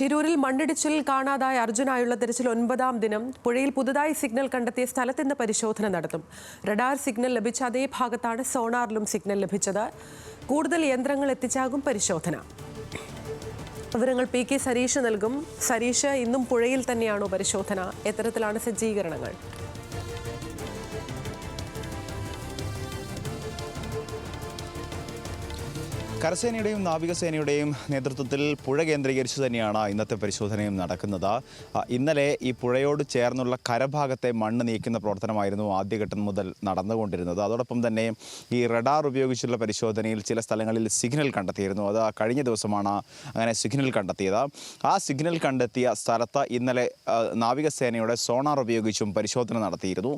ശിരൂരിൽ മണ്ണിടിച്ചിൽ കാണാതായ അർജുനായുള്ള തെരച്ചിൽ 9ാം ദിനം. പുഴയിൽ പുതുതായി സിഗ്നൽ കണ്ടെത്തിയ സ്ഥലത്ത് ഇന്ന് പരിശോധന നടത്തും. റഡാർ സിഗ്നൽ ലഭിച്ച അതേ ഭാഗത്താണ് സോണാറിലും സിഗ്നൽ ലഭിച്ചത്. കൂടുതൽ യന്ത്രങ്ങൾ എത്തിച്ചാകും പരിശോധന. വിവരങ്ങൾ പി കെ സരീഷ് നൽകും. സരീഷ്, ഇന്നും പുഴയിൽ തന്നെയാണോ പരിശോധന? എത്തരത്തിലാണ് സജ്ജീകരണങ്ങൾ? കരസേനയുടെയും നാവികസേനയുടെയും നേതൃത്വത്തിൽ പുഴ കേന്ദ്രീകരിച്ച് തന്നെയാണ് ഇന്നത്തെ പരിശോധനയും നടക്കുന്നത്. ഇന്നലെ ഈ പുഴയോട് ചേർന്നുള്ള കരഭാഗത്തെ മണ്ണ് നീക്കുന്ന പ്രവർത്തനമായിരുന്നു ആദ്യഘട്ടം മുതൽ നടന്നുകൊണ്ടിരുന്നത്. അതോടൊപ്പം തന്നെ ഈ റഡാർ ഉപയോഗിച്ചുള്ള പരിശോധനയിൽ ചില സ്ഥലങ്ങളിൽ സിഗ്നൽ കണ്ടെത്തിയിരുന്നു. അത് കഴിഞ്ഞ ദിവസമാണ് അങ്ങനെ സിഗ്നൽ കണ്ടെത്തിയത്. ആ സിഗ്നൽ കണ്ടെത്തിയ സ്ഥലത്ത് ഇന്നലെ നാവികസേനയുടെ സോണാർ ഉപയോഗിച്ചും പരിശോധന നടത്തിയിരുന്നു.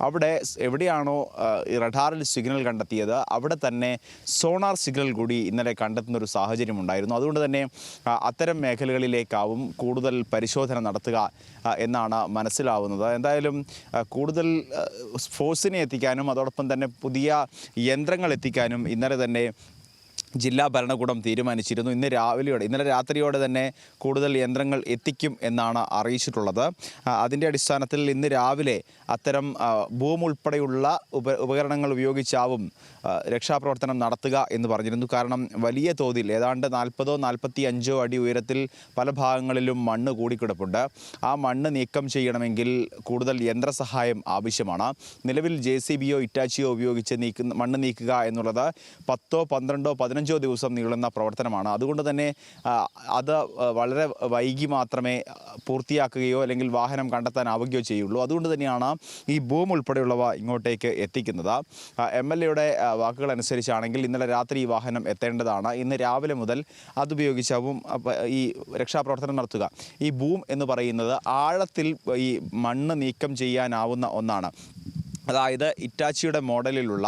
അവിടെ എവിടെയാണോ ഈ റഡാറിൽ സിഗ്നൽ കണ്ടെത്തിയത് അവിടെ തന്നെ സോണാർ സിഗ്നൽ കൂടി ഇന്നലെ കണ്ടെത്തുന്ന ഒരു സാഹചര്യം ഉണ്ടായിരുന്നു. അതുകൊണ്ട് തന്നെ അത്തരം മേഖലകളിലേക്കാവും കൂടുതൽ പരിശോധന നടത്തുക എന്നാണ് മനസ്സിലാവുന്നത്. എന്തായാലും കൂടുതൽ ഫോഴ്സിനെ എത്തിക്കാനും അതോടൊപ്പം തന്നെ പുതിയ യന്ത്രങ്ങൾ എത്തിക്കാനും ഇന്നലെ തന്നെ ജില്ലാ ഭരണകൂടം തീരുമാനിച്ചിരുന്നു. ഇന്നലെ രാത്രിയോടെ തന്നെ കൂടുതൽ യന്ത്രങ്ങൾ എത്തിക്കും എന്നാണ് അറിയിച്ചിട്ടുള്ളത്. അതിൻ്റെ അടിസ്ഥാനത്തിൽ ഇന്ന് രാവിലെ അത്തരം ബൂം ഉൾപ്പെടെയുള്ള ഉപകരണങ്ങൾ ഉപയോഗിച്ചാവും രക്ഷാപ്രവർത്തനം നടത്തുക എന്ന് പറഞ്ഞിരുന്നു. കാരണം വലിയ തോതിൽ ഏതാണ്ട് 40-45 അടി ഉയരത്തിൽ പല ഭാഗങ്ങളിലും മണ്ണ് കൂടിക്കിടപ്പുണ്ട്. ആ മണ്ണ് നീക്കം ചെയ്യണമെങ്കിൽ കൂടുതൽ യന്ത്രസഹായം ആവശ്യമാണ്. നിലവിൽ JCBയോ ഇറ്റാച്ചിയോ ഉപയോഗിച്ച് മണ്ണ് നീക്കുക എന്നുള്ളത് 10-12-15 ദിവസം നീളുന്ന പ്രവർത്തനമാണ്. അതുകൊണ്ട് തന്നെ അത് വളരെ വൈകി മാത്രമേ പൂർത്തിയാക്കുകയോ അല്ലെങ്കിൽ വാഹനം കണ്ടെത്താനാവുകയോ ചെയ്യുള്ളൂ. അതുകൊണ്ട് തന്നെയാണ് ഈ ബൂം ഉൾപ്പെടെയുള്ളവ ഇങ്ങോട്ടേക്ക് എത്തിക്കുന്നത്. MLAയുടെ വാക്കുകൾ അനുസരിച്ചാണെങ്കിൽ ഇന്നലെ രാത്രി ഈ വാഹനം എത്തേണ്ടതാണ്. ഇന്ന് രാവിലെ മുതൽ അതുപയോഗിച്ചാവും ഈ രക്ഷാപ്രവർത്തനം നടത്തുക. ഈ ബൂം എന്ന് പറയുന്നത് ആഴത്തിൽ ഈ മണ്ണ് നീക്കം ചെയ്യാനാവുന്ന ഒന്നാണ്. അതായത് ഇറ്റാച്ചിയുടെ മോഡലിലുള്ള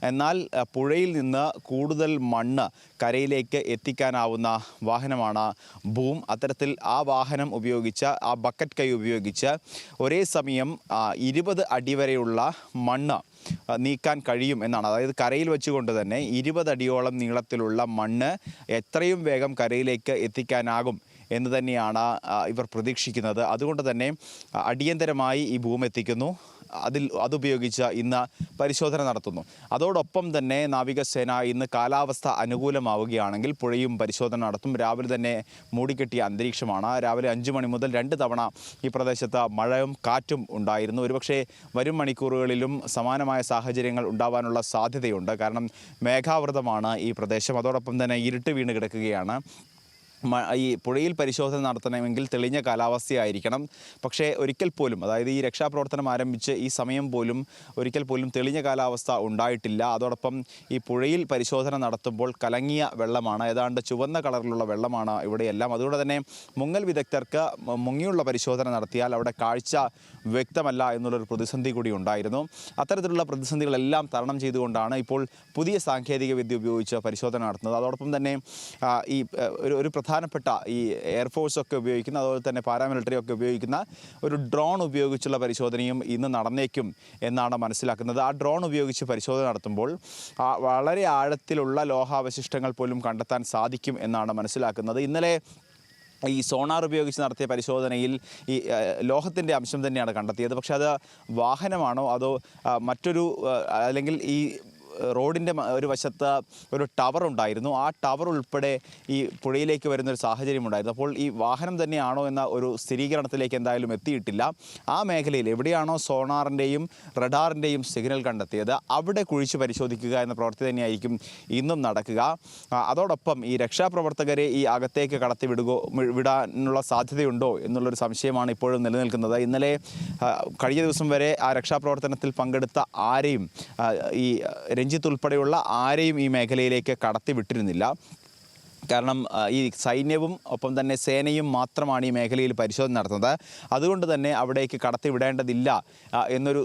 എന്നാൽ പുഴയിൽ നിന്ന് കൂടുതൽ മണ്ണ് കരയിലേക്ക് എത്തിക്കാനാവുന്ന വാഹനമാണ് ബൂം. അത്തരത്തിൽ ആ വാഹനം ഉപയോഗിച്ച് ആ ബക്കറ്റ് കൈ ഉപയോഗിച്ച് ഒരേ സമയം 20 അടി വരെയുള്ള മണ്ണ് നീക്കാൻ കഴിയും എന്നാണ്. അതായത് കരയിൽ വെച്ചുകൊണ്ട് തന്നെ 20 അടിയോളം നീളത്തിലുള്ള മണ്ണ് എത്രയും വേഗം കരയിലേക്ക് എത്തിക്കാനാകും എന്ന് തന്നെയാണ് ഇവർ പ്രതീക്ഷിക്കുന്നത്. അതുകൊണ്ട് തന്നെ അടിയന്തരമായി ഈ ബൂം എത്തിക്കുന്നു. അതുപയോഗിച്ച് ഇന്ന് പരിശോധന നടത്തുന്നു. അതോടൊപ്പം തന്നെ നാവികസേന ഇന്ന് കാലാവസ്ഥ അനുകൂലമാവുകയാണെങ്കിൽ പുഴയും പരിശോധന നടത്തും. രാവിലെ തന്നെ മൂടിക്കെട്ടിയ അന്തരീക്ഷമാണ്. രാവിലെ 5 മണി മുതൽ 2 തവണ ഈ പ്രദേശത്ത് മഴയും കാറ്റും ഉണ്ടായിരുന്നു. ഒരുപക്ഷെ വരും മണിക്കൂറുകളിലും സമാനമായ സാഹചര്യങ്ങൾ ഉണ്ടാവാനുള്ള സാധ്യതയുണ്ട്. കാരണം മേഘാവൃതമാണ് ഈ പ്രദേശം. അതോടൊപ്പം തന്നെ ഇരുട്ട് വീണ് കിടക്കുകയാണ്. ഈ പുഴയിൽ പരിശോധന നടത്തണമെങ്കിൽ തെളിഞ്ഞ കാലാവസ്ഥയായിരിക്കണം. പക്ഷേ ഒരിക്കൽ പോലും, അതായത് ഈ രക്ഷാപ്രവർത്തനം ആരംഭിച്ച് ഈ സമയം പോലും ഒരിക്കൽ പോലും തെളിഞ്ഞ കാലാവസ്ഥ ഉണ്ടായിട്ടില്ല. അതോടൊപ്പം ഈ പുഴയിൽ പരിശോധന നടത്തുമ്പോൾ കലങ്ങിയ വെള്ളമാണ്, ഏതാണ്ട് ചുവന്ന കളറിലുള്ള വെള്ളമാണ് ഇവിടെയെല്ലാം. അതുകൊണ്ട് തന്നെ മുങ്ങൽ വിദഗ്ധർക്ക് മുങ്ങിയുള്ള പരിശോധന നടത്തിയാൽ അവിടെ കാഴ്ച വ്യക്തമല്ല എന്നുള്ളൊരു പ്രതിസന്ധി കൂടി ഉണ്ടായിരുന്നു. അത്തരത്തിലുള്ള പ്രതിസന്ധികളെല്ലാം തരണം ചെയ്തുകൊണ്ടാണ് ഇപ്പോൾ പുതിയ സാങ്കേതിക വിദ്യ ഉപയോഗിച്ച് പരിശോധന നടത്തുന്നത്. അതോടൊപ്പം തന്നെ ഈ ഒരു പ്രധാനപ്പെട്ട ഈ എയർഫോഴ്സൊക്കെ ഉപയോഗിക്കുന്ന, അതുപോലെ തന്നെ പാരാമിലിറ്ററി ഒക്കെ ഉപയോഗിക്കുന്ന ഒരു ഡ്രോൺ ഉപയോഗിച്ചുള്ള പരിശോധനയും ഇന്ന് നടന്നേക്കും എന്നാണ് മനസ്സിലാക്കുന്നത്. ആ ഡ്രോൺ ഉപയോഗിച്ച് പരിശോധന നടത്തുമ്പോൾ വളരെ ആഴത്തിലുള്ള ലോഹാവശിഷ്ടങ്ങൾ പോലും കണ്ടെത്താൻ സാധിക്കും എന്നാണ് മനസ്സിലാക്കുന്നത്. ഇന്നലെ ഈ സോണാർ ഉപയോഗിച്ച് നടത്തിയ പരിശോധനയിൽ ഈ ലോഹത്തിൻ്റെ അംശം തന്നെയാണ് കണ്ടെത്തിയത്. പക്ഷേ അത് വാഹനമാണോ അതോ മറ്റൊരു, അല്ലെങ്കിൽ ഈ റോഡിൻ്റെ ഒരു വശത്ത് ഒരു ടവർ ഉണ്ടായിരുന്നു. ആ ടവർ ഉൾപ്പെടെ ഈ പുഴയിലേക്ക് വരുന്നൊരു സാഹചര്യം ഉണ്ടായിരുന്നു. അപ്പോൾ ഈ വാഹനം തന്നെയാണോ എന്ന ഒരു സ്ഥിരീകരണത്തിലേക്ക് എന്തായാലും എത്തിയിട്ടില്ല. ആ മേഖലയിൽ എവിടെയാണോ സോണാറിൻ്റെയും റഡാറിൻ്റെയും സിഗ്നൽ കണ്ടെത്തിയത് അവിടെ കുഴിച്ച് പരിശോധിക്കുക എന്ന പ്രവൃത്തി തന്നെയായിരിക്കും ഇന്നും നടക്കുക. അതോടൊപ്പം ഈ രക്ഷാപ്രവർത്തകരെ ഈ അകത്തേക്ക് വിടാനുള്ള സാധ്യതയുണ്ടോ എന്നുള്ളൊരു സംശയമാണ് ഇപ്പോഴും നിലനിൽക്കുന്നത്. ഇന്നലെ കഴിഞ്ഞ ദിവസം വരെ ആ രക്ഷാപ്രവർത്തനത്തിൽ പങ്കെടുത്ത ആരെയും, ഈ രഞ്ജിത്ത് ഉൾപ്പെടെയുള്ള ആരെയും ഈ മേഖലയിലേക്ക് കടത്തിവിട്ടിരുന്നില്ല. കാരണം ഈ സൈന്യവും ഒപ്പം തന്നെ സേനയും മാത്രമാണ് ഈ മേഖലയിൽ പരിശോധന നടത്തുന്നത്. അതുകൊണ്ട് തന്നെ അവിടേക്ക് കടത്തിവിടേണ്ടതില്ല എന്നൊരു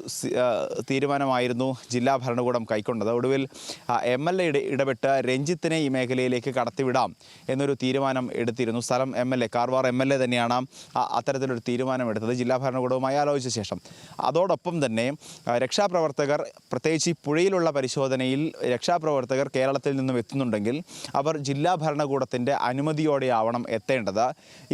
തീരുമാനമായിരുന്നു ജില്ലാ ഭരണകൂടം കൈക്കൊണ്ടത്. ഒടുവിൽ MLA ഇടപെട്ട് രഞ്ജിത്തിനെ ഈ മേഖലയിലേക്ക് കടത്തിവിടാം എന്നൊരു തീരുമാനം എടുത്തിരുന്നു. സ്ഥലം കാർവാർ MLA തന്നെയാണ് അത്തരത്തിലൊരു തീരുമാനം എടുത്തത് ജില്ലാ ഭരണകൂടവുമായി ആലോചിച്ച ശേഷം. അതോടൊപ്പം തന്നെ രക്ഷാപ്രവർത്തകർ, പ്രത്യേകിച്ച് ഈ പുഴയിലുള്ള പരിശോധനയിൽ രക്ഷാപ്രവർത്തകർ കേരളത്തിൽ നിന്നും എത്തുന്നുണ്ടെങ്കിൽ അവർ ജില്ലാ ഭരണകൂടം ഭരണകൂടത്തിൻ്റെ അനുമതിയോടെയാവണം എത്തേണ്ടത്.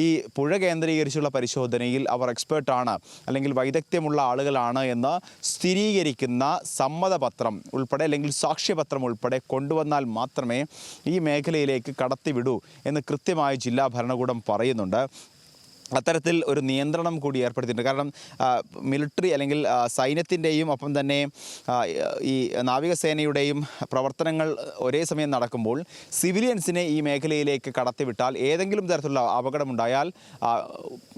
ഈ പുഴ കേന്ദ്രീകരിച്ചുള്ള പരിശോധനയിൽ അവർ എക്സ്പേർട്ടാണ് അല്ലെങ്കിൽ വൈദഗ്ധ്യമുള്ള ആളുകളാണ് എന്ന് സ്ഥിരീകരിക്കുന്ന സമ്മതപത്രം ഉൾപ്പെടെ അല്ലെങ്കിൽ സാക്ഷ്യപത്രം ഉൾപ്പെടെ കൊണ്ടുവന്നാൽ മാത്രമേ ഈ മേഖലയിലേക്ക് കടത്തിവിടൂ എന്ന് കൃത്യമായി ജില്ലാ ഭരണകൂടം പറയുന്നുണ്ട്. അത്തരത്തിൽ ഒരു നിയന്ത്രണം കൂടി ഏർപ്പെടുത്തിയിട്ടുണ്ട്. കാരണം മിലിറ്ററി അല്ലെങ്കിൽ സൈന്യത്തിൻ്റെയും ഒപ്പം തന്നെ ഈ നാവികസേനയുടെയും പ്രവർത്തനങ്ങൾ ഒരേ സമയം നടക്കുമ്പോൾ സിവിലിയൻസിനെ ഈ മേഖലയിലേക്ക് കടത്തിവിട്ടാൽ ഏതെങ്കിലും തരത്തിലുള്ള അപകടമുണ്ടായാൽ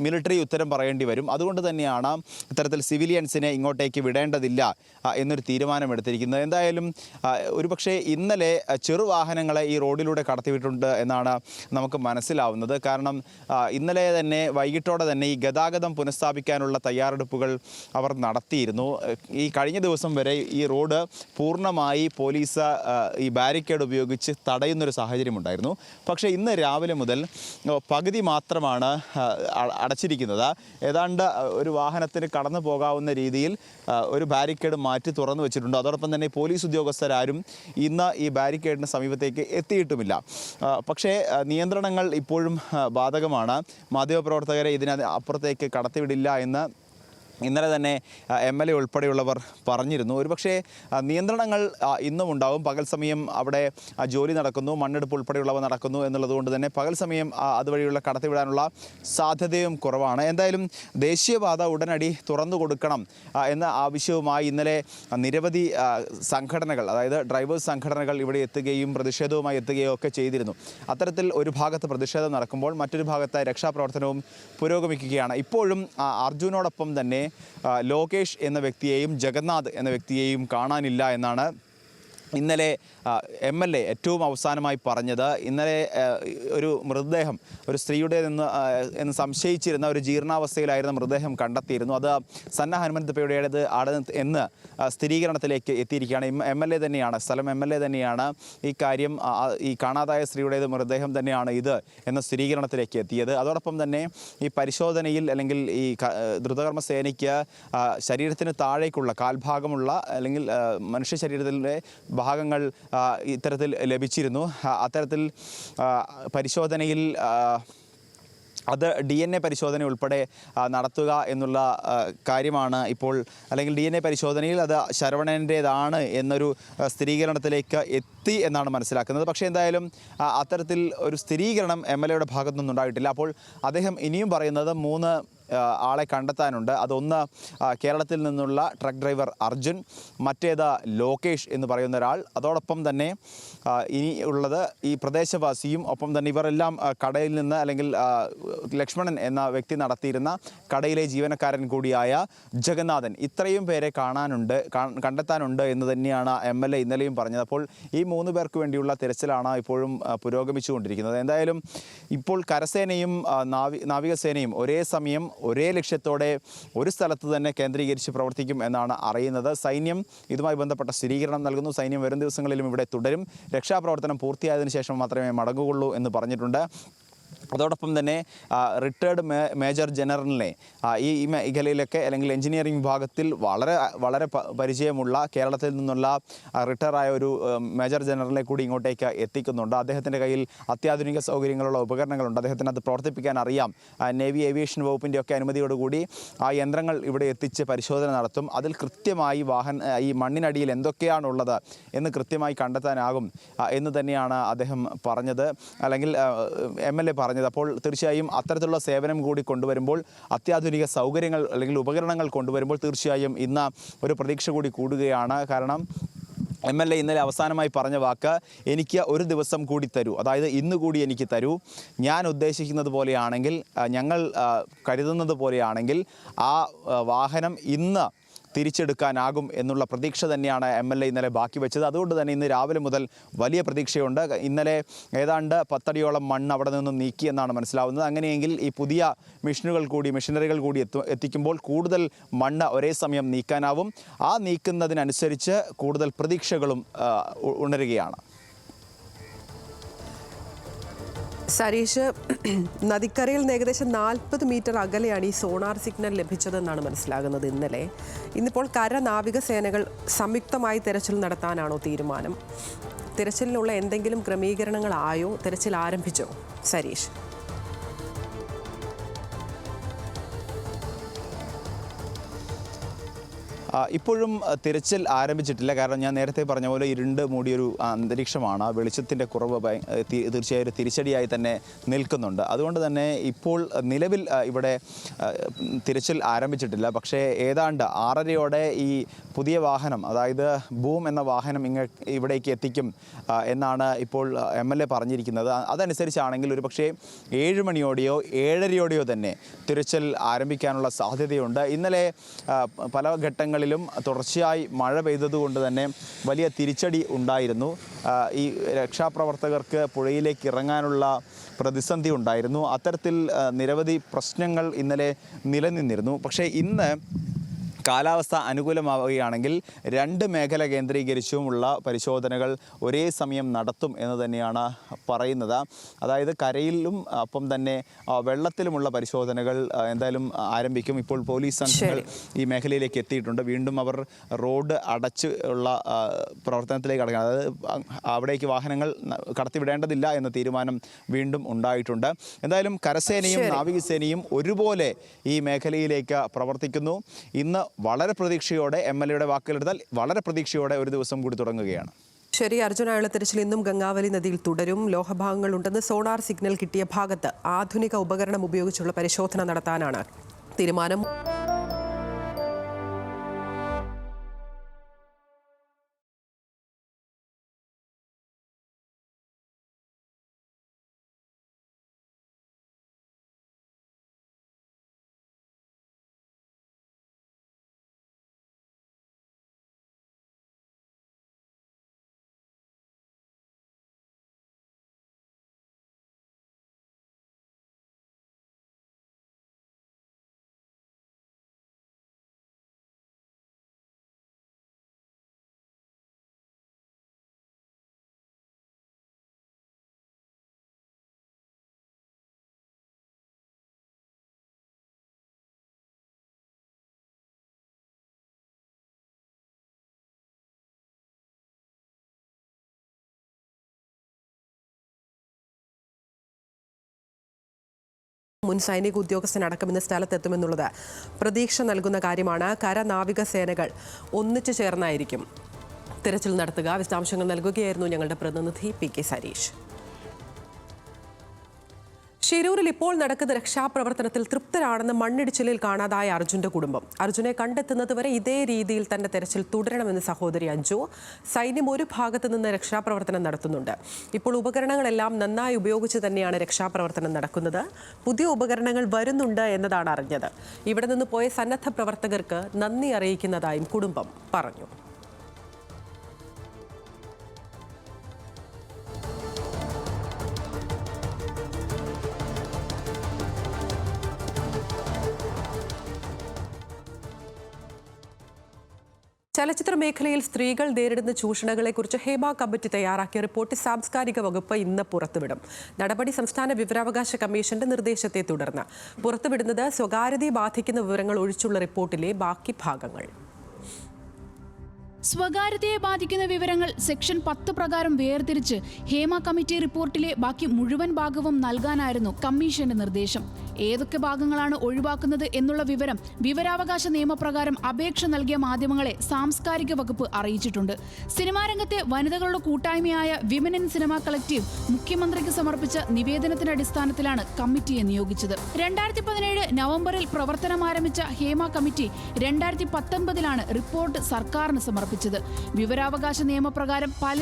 മിലിറ്ററി ഉത്തരം പറയേണ്ടി വരും. അതുകൊണ്ട് തന്നെയാണ് ഇത്തരത്തിൽ സിവിലിയൻസിനെ ഇങ്ങോട്ടേക്ക് വിടേണ്ടതില്ല എന്നൊരു തീരുമാനമെടുത്തിരിക്കുന്നത്. എന്തായാലും ഒരുപക്ഷെ ഇന്നലെ ചെറുവാഹനങ്ങളെ ഈ റോഡിലൂടെ കടത്തിവിട്ടുണ്ട് എന്നാണ് നമുക്ക് മനസ്സിലാവുന്നത്. കാരണം ഇന്നലെ തന്നെ വൈകിട്ടോടെ തന്നെ ഈ ഗതാഗതം പുനഃസ്ഥാപിക്കാനുള്ള തയ്യാറെടുപ്പുകൾ അവർ നടത്തിയിരുന്നു. ഈ കഴിഞ്ഞ ദിവസം വരെ ഈ റോഡ് പൂർണ്ണമായി പോലീസ് ഈ ബാരിക്കേഡ് ഉപയോഗിച്ച് തടയുന്നൊരു സാഹചര്യമുണ്ടായിരുന്നു. പക്ഷേ ഇന്ന് രാവിലെ മുതൽ പകുതി മാത്രമാണ് അടച്ചിരിക്കുന്നത്. ഏതാണ്ട് ഒരു വാഹനത്തിന് കടന്നു പോകാവുന്ന രീതിയിൽ ഒരു ബാരിക്കേഡ് മാറ്റി തുറന്നു വെച്ചിട്ടുണ്ട്. അതോടൊപ്പം തന്നെ പോലീസ് ഉദ്യോഗസ്ഥരാരും ഇന്ന് ഈ ബാരിക്കേഡിന് സമീപത്തേക്ക് എത്തിയിട്ടുമില്ല. പക്ഷേ നിയന്ത്രണങ്ങൾ ഇപ്പോഴും ബാധകമാണ്. മാധ്യമപ്രവർത്തകരെ ഇതിന് അപ്പുറത്തേക്ക് കടത്തിവിടില്ല എന്ന് ഇന്നലെ തന്നെ MLA ഉൾപ്പെടെയുള്ളവർ പറഞ്ഞിരുന്നു. ഒരുപക്ഷെ നിയന്ത്രണങ്ങൾ ഇന്നും ഉണ്ടാവും. പകൽ സമയം അവിടെ ജോലി നടക്കുന്നു, മണ്ണെടുപ്പ് ഉൾപ്പെടെയുള്ളവ നടക്കുന്നു എന്നുള്ളതുകൊണ്ട് തന്നെ പകൽ സമയം അതുവഴിയുള്ള കടത്തിവിടാനുള്ള സാധ്യതയും കുറവാണ്. എന്തായാലും ദേശീയപാത ഉടനടി തുറന്നു കൊടുക്കണം എന്ന ആവശ്യവുമായി ഇന്നലെ നിരവധി സംഘടനകൾ, അതായത് ഡ്രൈവേഴ്സ് സംഘടനകൾ ഇവിടെ എത്തുകയും പ്രതിഷേധവുമായി എത്തുകയും ഒക്കെ ചെയ്തിരുന്നു. അത്തരത്തിൽ ഒരു ഭാഗത്ത് പ്രതിഷേധം നടക്കുമ്പോൾ മറ്റൊരു ഭാഗത്ത് രക്ഷാപ്രവർത്തനവും പുരോഗമിക്കുകയാണ്. ഇപ്പോഴും അർജുനോടൊപ്പം തന്നെ ലോകേഷ് എന്ന വ്യക്തിയെയും ജഗന്നാഥ് എന്ന വ്യക്തിയെയും കാണാനില്ല എന്നാണ് ഇന്നലെ MLA ഏറ്റവും അവസാനമായി പറഞ്ഞത്. ഇന്നലെ ഒരു മൃതദേഹം, ഒരു സ്ത്രീയുടെ എന്ന് സംശയിച്ചിരുന്ന ഒരു ജീർണാവസ്ഥയിലായിരുന്ന മൃതദേഹം കണ്ടെത്തിയിരുന്നു. അത് സന്ന ഹനുമന്തപ്പയുടേത് എന്ന് സ്ഥിരീകരണത്തിലേക്ക് എത്തിയിരിക്കുകയാണ്. MLA തന്നെയാണ്, സ്ഥലം MLA തന്നെയാണ് ഈ കാര്യം, ഈ കാണാതായ സ്ത്രീയുടേത് മൃതദേഹം തന്നെയാണ് ഇത് എന്ന സ്ഥിരീകരണത്തിലേക്ക് എത്തിയത്. അതോടൊപ്പം തന്നെ ഈ പരിശോധനയിൽ അല്ലെങ്കിൽ ഈ ദ്രുതകർമ്മ സേനയ്ക്ക് ശരീരത്തിന് താഴേക്കുള്ള കാൽഭാഗമുള്ള അല്ലെങ്കിൽ മനുഷ്യ ശരീരത്തിലെ ഭാഗങ്ങൾ ഇത്തരത്തിൽ ലഭിച്ചിരുന്നു. അത്തരത്തിൽ പരിശോധനയിൽ അത് DNA പരിശോധന ഉൾപ്പെടെ നടത്തുക എന്നുള്ള കാര്യമാണ് ഇപ്പോൾ, അല്ലെങ്കിൽ DNA പരിശോധനയിൽ അത് ശരവണൻ്റേതാണ് എന്നൊരു സ്ഥിരീകരണത്തിലേക്ക് എത്തി എന്നാണ് മനസ്സിലാക്കുന്നത്. പക്ഷേ എന്തായാലും അത്തരത്തിൽ ഒരു സ്ഥിരീകരണം MLAയുടെ ഭാഗത്തു നിന്നുണ്ടായിട്ടില്ല. അപ്പോൾ അദ്ദേഹം ഇനിയും പറയുന്നത് 3 ആളെ കണ്ടെത്താനുണ്ട്. അതൊന്ന് കേരളത്തിൽ നിന്നുള്ള ട്രക്ക് ഡ്രൈവർ അർജുൻ, മറ്റേത് ലോകേഷ് എന്ന് പറയുന്ന ഒരാൾ, അതോടൊപ്പം തന്നെ ഇനി ഉള്ളത് ഈ പ്രദേശവാസിയും ഒപ്പം തന്നെ ഇവരെല്ലാം കടയിൽ നിന്ന് അല്ലെങ്കിൽ ലക്ഷ്മണൻ എന്ന വ്യക്തി നടത്തിയിരുന്ന കടയിലെ ജീവനക്കാരൻ കൂടിയായ ജഗന്നാഥൻ. ഇത്രയും പേരെ കണ്ടെത്താനുണ്ട് എന്ന് തന്നെയാണ് MLA ഇന്നലെയും പറഞ്ഞത്. അപ്പോൾ ഈ 3 പേർക്ക് വേണ്ടിയുള്ള തിരച്ചിലാണ് ഇപ്പോഴും പുരോഗമിച്ചുകൊണ്ടിരിക്കുന്നത്. എന്തായാലും ഇപ്പോൾ കരസേനയും നാവികസേനയും ഒരേ സമയം ഒരേ ലക്ഷ്യത്തോടെ ഒരു സ്ഥലത്ത് തന്നെ കേന്ദ്രീകരിച്ച് പ്രവർത്തിക്കും എന്നാണ് അറിയുന്നത്. സൈന്യം ഇതുമായി ബന്ധപ്പെട്ട സ്ഥിരീകരണം നൽകുന്നു. സൈന്യം വരും ദിവസങ്ങളിലും ഇവിടെ തുടരും. രക്ഷാപ്രവർത്തനം പൂർത്തിയായതിനു ശേഷം മാത്രമേ മടങ്ങുകയുള്ളൂ എന്ന് പറഞ്ഞിട്ടുണ്ട്. അതോടൊപ്പം തന്നെ റിട്ടയർഡ് മേജർ ജനറലിനെ ഈ മേഖലയിലൊക്കെ അല്ലെങ്കിൽ എഞ്ചിനീയറിംഗ് വിഭാഗത്തിൽ വളരെ പരിചയമുള്ള കേരളത്തിൽ നിന്നുള്ള റിട്ടയറായ ഒരു മേജർ ജനറലിനെ കൂടി ഇങ്ങോട്ടേക്ക് എത്തിക്കുന്നുണ്ട്. അദ്ദേഹത്തിൻ്റെ കയ്യിൽ അത്യാധുനിക സൗകര്യങ്ങളുള്ള ഉപകരണങ്ങളുണ്ട്. അദ്ദേഹത്തിന് അത് പ്രവർത്തിപ്പിക്കാൻ അറിയാം. നേവി ഏവിയേഷൻ വകുപ്പിൻ്റെ ഒക്കെ അനുമതിയോടുകൂടി ആ യന്ത്രങ്ങൾ ഇവിടെ എത്തിച്ച് പരിശോധന നടത്തും. അതിൽ കൃത്യമായി ഈ മണ്ണിനടിയിൽ എന്തൊക്കെയാണുള്ളത് എന്ന് കൃത്യമായി കണ്ടെത്താനാകും എന്ന് തന്നെയാണ് അദ്ദേഹം പറഞ്ഞത്, അല്ലെങ്കിൽ MLA പറഞ്ഞത്. അപ്പോൾ തീർച്ചയായും അത്തരത്തിലുള്ള സേവനം കൂടി കൊണ്ടുവരുമ്പോൾ, അത്യാധുനിക സൗകര്യങ്ങൾ അല്ലെങ്കിൽ ഉപകരണങ്ങൾ കൊണ്ടുവരുമ്പോൾ തീർച്ചയായും ഇന്ന് ഒരു പ്രതീക്ഷ കൂടി കൂടുകയാണ്. കാരണം MLA ഇന്നലെ അവസാനമായി പറഞ്ഞ വാക്ക്, എനിക്ക് ഒരു ദിവസം കൂടി തരൂ, അതായത് ഇന്ന് കൂടി എനിക്ക് തരൂ. ഞാൻ ഉദ്ദേശിക്കുന്നത് പോലെയാണെങ്കിൽ, ഞങ്ങൾ കരുതുന്നത് പോലെയാണെങ്കിൽ ആ വാഹനം ഇന്ന് തിരിച്ചെടുക്കാനാകും എന്നുള്ള പ്രതീക്ഷ തന്നെയാണ് MLA ഇന്നലെ ബാക്കി വെച്ചത്. അതുകൊണ്ട് തന്നെ ഇന്ന് രാവിലെ മുതൽ വലിയ പ്രതീക്ഷയുണ്ട്. ഇന്നലെ ഏതാണ്ട് 10 അടിയോളം മണ്ണ് അവിടെ നിന്നും നീക്കി എന്നാണ് മനസ്സിലാവുന്നത്. അങ്ങനെയെങ്കിൽ ഈ പുതിയ മെഷീനറികൾ കൂടി എത്തിക്കുമ്പോൾ കൂടുതൽ മണ്ണ് ഒരേ സമയം നീക്കാനാവും. ആ നീക്കുന്നതിനനുസരിച്ച് കൂടുതൽ പ്രതീക്ഷകളും ഉണരുകയാണ്. സരീഷ്, നദിക്കരയിൽ നിന്ന് ഏകദേശം 40 മീറ്റർ അകലെയാണ് ഈ സോണാർ സിഗ്നൽ ലഭിച്ചതെന്നാണ് മനസ്സിലാകുന്നത് ഇന്നലെ. ഇന്നിപ്പോൾ കര നാവികസേനകൾ സംയുക്തമായി തെരച്ചിൽ നടത്താനാണോ തീരുമാനം? തിരച്ചിലിനുള്ള എന്തെങ്കിലും ക്രമീകരണങ്ങളായോ? തിരച്ചിൽ ആരംഭിച്ചോ? സരീഷ്. ഇപ്പോഴും തിരച്ചിൽ ആരംഭിച്ചിട്ടില്ല. കാരണം ഞാൻ നേരത്തെ പറഞ്ഞ പോലെ ഇരുണ്ട് മൂടിയൊരു അന്തരീക്ഷമാണ്. വെളിച്ചത്തിൻ്റെ കുറവ് തീർച്ചയായും ഒരു തിരിച്ചടിയായി തന്നെ നിൽക്കുന്നുണ്ട്. അതുകൊണ്ട് തന്നെ ഇപ്പോൾ നിലവിൽ ഇവിടെ തിരച്ചിൽ ആരംഭിച്ചിട്ടില്ല. പക്ഷേ ഏതാണ്ട് 6:30യോടെ ഈ പുതിയ വാഹനം, അതായത് ബൂം എന്ന വാഹനം ഇവിടേക്ക് എത്തിക്കും എന്നാണ് ഇപ്പോൾ MLA പറഞ്ഞിരിക്കുന്നത്. അതനുസരിച്ചാണെങ്കിൽ ഒരു പക്ഷേ 7 മണിയോടെയോ 7:30യോടെയോ തന്നെ തിരച്ചിൽ ആരംഭിക്കാനുള്ള സാധ്യതയുണ്ട്. ഇന്നലെ പല ഘട്ടങ്ങളിലും തുടർച്ചയായി മഴ പെയ്തതുകൊണ്ട് തന്നെ വലിയ തിരിച്ചടി ഉണ്ടായിരുന്നു. ഈ രക്ഷാപ്രവർത്തകർക്ക് പുഴയിലേക്ക് ഇറങ്ങാനുള്ള പ്രതിസന്ധി ഉണ്ടായിരുന്നു. അത്തരത്തിൽ നിരവധി പ്രശ്നങ്ങൾ ഇന്നലെ നിലനിന്നിരുന്നു. പക്ഷേ ഇന്ന് കാലാവസ്ഥ അനുകൂലമാവുകയാണെങ്കിൽ 2 മേഖല കേന്ദ്രീകരിച്ചുമുള്ള പരിശോധനകൾ ഒരേ സമയം നടത്തും എന്ന് തന്നെയാണ് പറയുന്നത്. അതായത് കരയിലും ഒപ്പം തന്നെ വെള്ളത്തിലുമുള്ള പരിശോധനകൾ എന്തായാലും ആരംഭിക്കും. ഇപ്പോൾ പോലീസ് സംഘങ്ങൾ ഈ മേഖലയിലേക്ക് എത്തിയിട്ടുണ്ട്. വീണ്ടും അവർ റോഡ് അടച്ച് ഉള്ള പ്രവർത്തനത്തിലേക്ക് കടക്കണം. അതായത് അവിടേക്ക് വാഹനങ്ങൾ കടത്തിവിടേണ്ടതില്ല എന്ന തീരുമാനം വീണ്ടും ഉണ്ടായിട്ടുണ്ട്. എന്തായാലും കരസേനയും നാവികസേനയും ഒരുപോലെ ഈ മേഖലയിലേക്ക് പ്രവർത്തിക്കുന്നു. ഇന്ന് വളരെ പ്രതീക്ഷയോടെ MLAയുടെ വാക്കുകളെടുത്താൽ വളരെ പ്രതീക്ഷയോടെ ഒരു ദിവസം കൂടി തുടങ്ങുകയാണ്. ശരി, അർജുനായുള്ള തിരച്ചിൽ ഇന്നും ഗംഗാവലി നദിയിൽ തുടരും. ലോഹഭാഗങ്ങളുണ്ടെന്ന് സോണാർ സിഗ്നൽ കിട്ടിയ ഭാഗത്ത് ആധുനിക ഉപകരണം ഉപയോഗിച്ചുള്ള പരിശോധന നടത്താനാണ് തീരുമാനം. മുൻ സൈനിക ഉദ്യോഗസ്ഥനടക്കം ഇന്ന് സ്ഥലത്തെത്തുമെന്നുള്ളത് പ്രതീക്ഷ നൽകുന്ന കാര്യമാണ്. കര നാവിക സേനകൾ ഒന്നിച്ചു ചേർന്നായിരിക്കും തിരച്ചിൽ നടത്തുക. വിശദാംശങ്ങൾ നൽകുകയായിരുന്നു ഞങ്ങളുടെ പ്രതിനിധി PK സരീഷ്. ഷിരൂരിൽ ഇപ്പോൾ നടക്കുന്ന രക്ഷാപ്രവർത്തനത്തിൽ തൃപ്തരാണെന്ന് മണ്ണിടിച്ചിലിൽ കാണാതായ അർജുന്റെ കുടുംബം. അർജുനെ കണ്ടെത്തുന്നതുവരെ ഇതേ രീതിയിൽ തന്നെ തെരച്ചിൽ തുടരണമെന്ന് സഹോദരി അഞ്ജു. സൈന്യം ഒരു ഭാഗത്ത് നിന്ന് രക്ഷാപ്രവർത്തനം നടത്തുന്നുണ്ട്. ഇപ്പോൾ ഉപകരണങ്ങളെല്ലാം നന്നായി ഉപയോഗിച്ച് തന്നെയാണ് രക്ഷാപ്രവർത്തനം നടക്കുന്നത്. പുതിയ ഉപകരണങ്ങൾ വരുന്നുണ്ട് എന്നതാണ് അറിഞ്ഞത്. ഇവിടെ നിന്ന് പോയ സന്നദ്ധ പ്രവർത്തകർക്ക് നന്ദി അറിയിക്കുന്നതായും കുടുംബം പറഞ്ഞു. ചലച്ചിത്ര മേഖലയിൽ സ്ത്രീകൾ നേരിടുന്ന ചൂഷണങ്ങളെക്കുറിച്ച് ഹേമ കമ്മിറ്റി തയ്യാറാക്കിയ റിപ്പോർട്ട് സാംസ്കാരിക വകുപ്പ് ഇന്ന് പുറത്തുവിടും. നടപടി സംസ്ഥാന വിവരാവകാശ കമ്മീഷന്റെ നിർദ്ദേശത്തെ തുടർന്ന് പുറത്തുവിടുന്നത് സ്വകാര്യതയെ ബാധിക്കുന്ന വിവരങ്ങൾ ഒഴിച്ചുള്ള റിപ്പോർട്ടിലെ ബാക്കി ഭാഗങ്ങൾ. സ്വകാര്യതയെ ബാധിക്കുന്ന വിവരങ്ങൾ സെക്ഷൻ 10 പ്രകാരം വേർതിരിച്ച് ഹേമ കമ്മിറ്റി റിപ്പോർട്ടിലെ ബാക്കി മുഴുവൻ ഭാഗവും നൽകാനായിരുന്നു കമ്മീഷന്റെ നിർദ്ദേശം. ഏതൊക്കെ ഭാഗങ്ങളാണ് ഒഴിവാക്കുന്നത് എന്നുള്ള വിവരം വിവരാവകാശ നിയമപ്രകാരം അപേക്ഷ നൽകിയ മാധ്യമങ്ങളെ സാംസ്കാരിക വകുപ്പ് അറിയിച്ചിട്ടുണ്ട്. സിനിമാ രംഗത്തെ വനിതകളുടെ കൂട്ടായ്മയായ വിമൻ ഇൻ സിനിമ കളക്റ്റീവ് മുഖ്യമന്ത്രിക്ക് സമർപ്പിച്ച നിവേദനത്തിന്റെ അടിസ്ഥാനത്തിലാണ് കമ്മിറ്റിയെ നിയോഗിച്ചത്. 2017 നവംബറിൽ പ്രവർത്തനം ആരംഭിച്ച ഹേമ കമ്മിറ്റി 2019 റിപ്പോർട്ട് സർക്കാരിന് സമർപ്പിച്ചത്. വിവരാവകാശ നിയമപ്രകാരം പല